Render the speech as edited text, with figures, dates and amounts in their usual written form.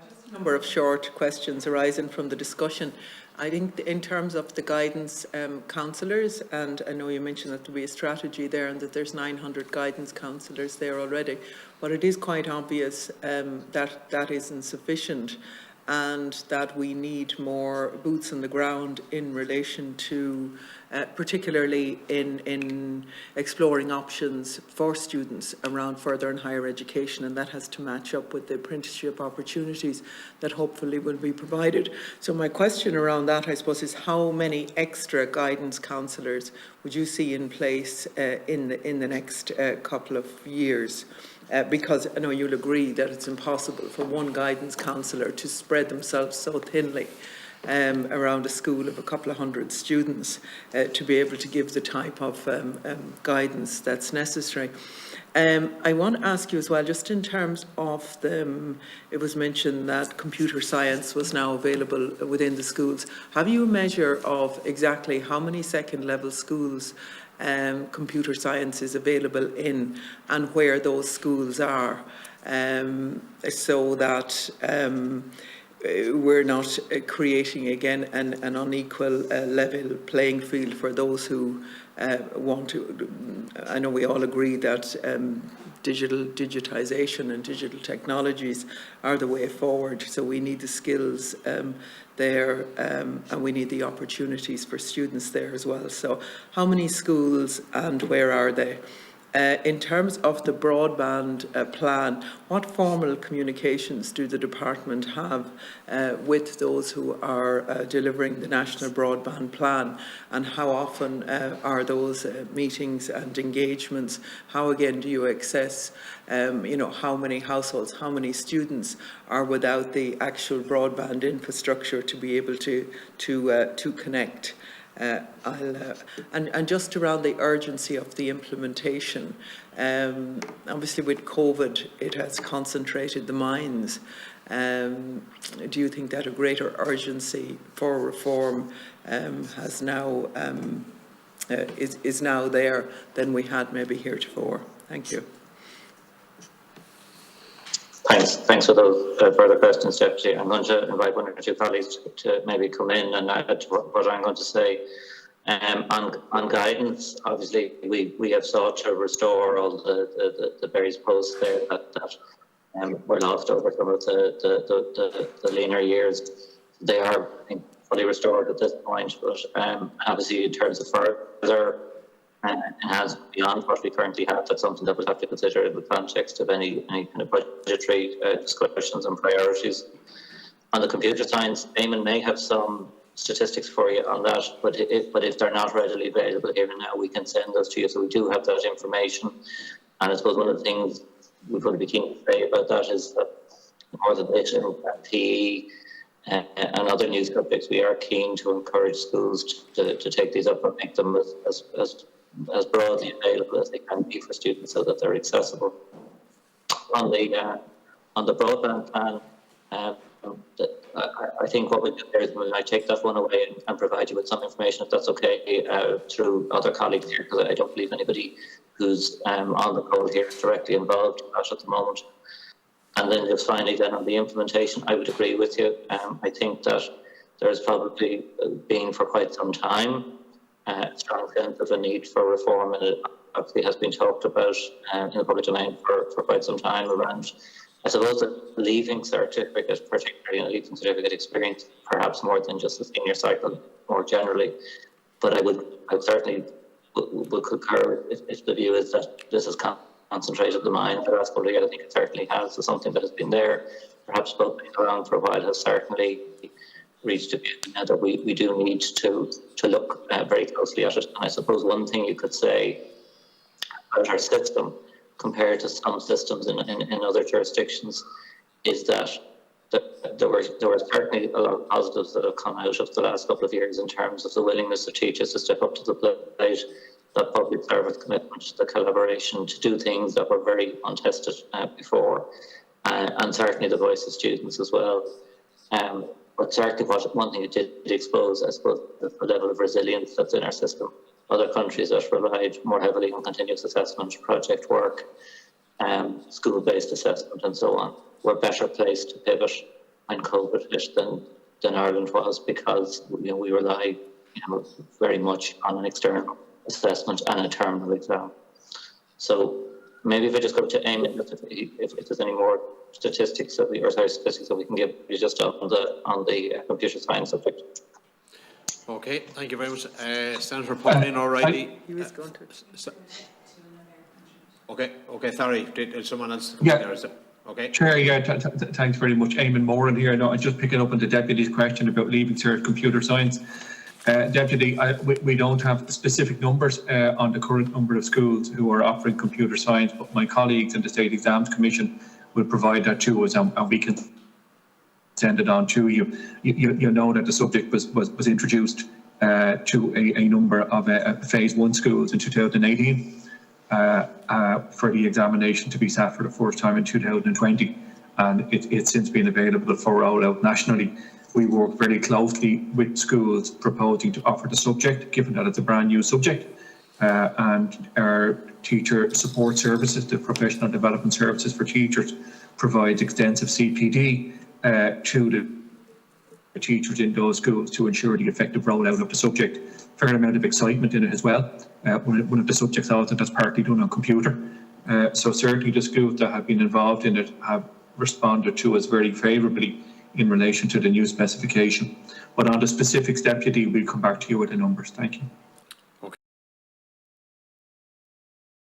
Just a number of short questions arising from the discussion. I think in terms of the guidance counsellors, and I know you mentioned that there will be a strategy there and that there's 900 guidance counsellors there already, but it is quite obvious that that isn't sufficient and that we need more boots on the ground in relation to particularly in exploring options for students around further and higher education, and that has to match up with the apprenticeship opportunities that hopefully will be provided. So my question around that, I suppose, is how many extra guidance counsellors would you see in place in the next couple of years? Because I know you'll agree that it's impossible for one guidance counsellor to spread themselves so thinly around a school of a couple of hundred students to be able to give the type of guidance that's necessary. I want to ask you as well, just in terms of it was mentioned that computer science was now available within the schools. Have you a measure of exactly how many second level schools computer science is available in and where those schools are, so that we're not creating again an unequal level playing field for those who want to. I know we all agree that digitization and digital technologies are the way forward, so we need the skills there and we need the opportunities for students there as well. So how many schools and where are they? In terms of the broadband plan, what formal communications do the department have with those who are delivering the national broadband plan, and how often are those meetings and engagements? How again do you assess how many households, how many students are without the actual broadband infrastructure to be able to connect? And just around the urgency of the implementation, obviously with COVID it has concentrated the minds. Do you think that a greater urgency for reform has now is now there than we had maybe heretofore? Thank you. Thanks for those further questions, Deputy. I'm going to invite one or two colleagues to maybe come in and add to what I'm going to say. On guidance, obviously, we have sought to restore all the various posts there that were lost over some of the leaner years. They are fully restored at this point, but obviously in terms of further enhancement beyond what we currently have, that's something that we'll have to consider in the context of any kind of budgetary discussions and priorities. On the computer science, Eamon may have some statistics for you on that, but if they're not readily available here and now, we can send those to you. So we do have that information. And I suppose one of the things we're going to be keen to say about that is that more than this, in PE and other new subjects, we are keen to encourage schools to take these up and make them as broadly available as they can be for students so that they're accessible. On the broadband plan, I think what we do there is we might take that one away and provide you with some information, if that's okay, through other colleagues here, because I don't believe anybody who's on the call here is directly involved in that at the moment. And then just finally then on the implementation, I would agree with you. I think that there's probably been for quite some time a strong sense of a need for reform, and it obviously has been talked about in the public domain for quite some time around, I suppose, the leaving certificate, particularly in a leaving certificate experience, perhaps more than just the senior cycle more generally. But I would certainly would concur if the view is that this has concentrated the mind the last couple of years. I think it certainly has. So something that has been there, perhaps bubbling around for a while, has certainly reached a point that we do need to look very closely at it. And I suppose one thing you could say about our system compared to some systems in other jurisdictions is that there were certainly a lot of positives that have come out of the last couple of years in terms of the willingness of teachers to step up to the plate, that public service commitment, the collaboration to do things that were very untested before, and certainly the voice of students as well. But certainly one thing it did expose, I suppose, the level of resilience that's in our system. Other countries that relied more heavily on continuous assessment, project work, school-based assessment and so on. We're better placed to pivot when COVID hit than Ireland was, because we rely very much on an external assessment and a terminal exam. So maybe if I just go to Eamon, if there's any more statistics that we can give you just on the computer science subject. Okay, thank you very much. Senator Pauline O'Reilly. He was going to. Okay, sorry. Did someone else? Yeah. Okay. Chair, yeah, thanks very much. Eamon Moran here. No, I'm just picking up on the Deputy's question about leaving cert computer science. Deputy, we don't have specific numbers on the current number of schools who are offering computer science, but my colleagues in the State Exams Commission will provide that to us, and we can send it on to you. You know that the subject was introduced to a number of Phase 1 schools in 2018. For the examination to be sat for the first time in 2020, and it's since been available for rollout nationally. We work very closely with schools proposing to offer the subject, given that it's a brand new subject, and our teacher support services, the professional development services for teachers, provides extensive CPD to the teachers in those schools to ensure the effective rollout of the subject. Fair amount of excitement in it as well. One of the subjects also that's partly done on computer. So certainly the schools that have been involved in it have responded to us very favourably in relation to the new specification. But on the specifics, Deputy, we'll come back to you with the numbers. Thank you.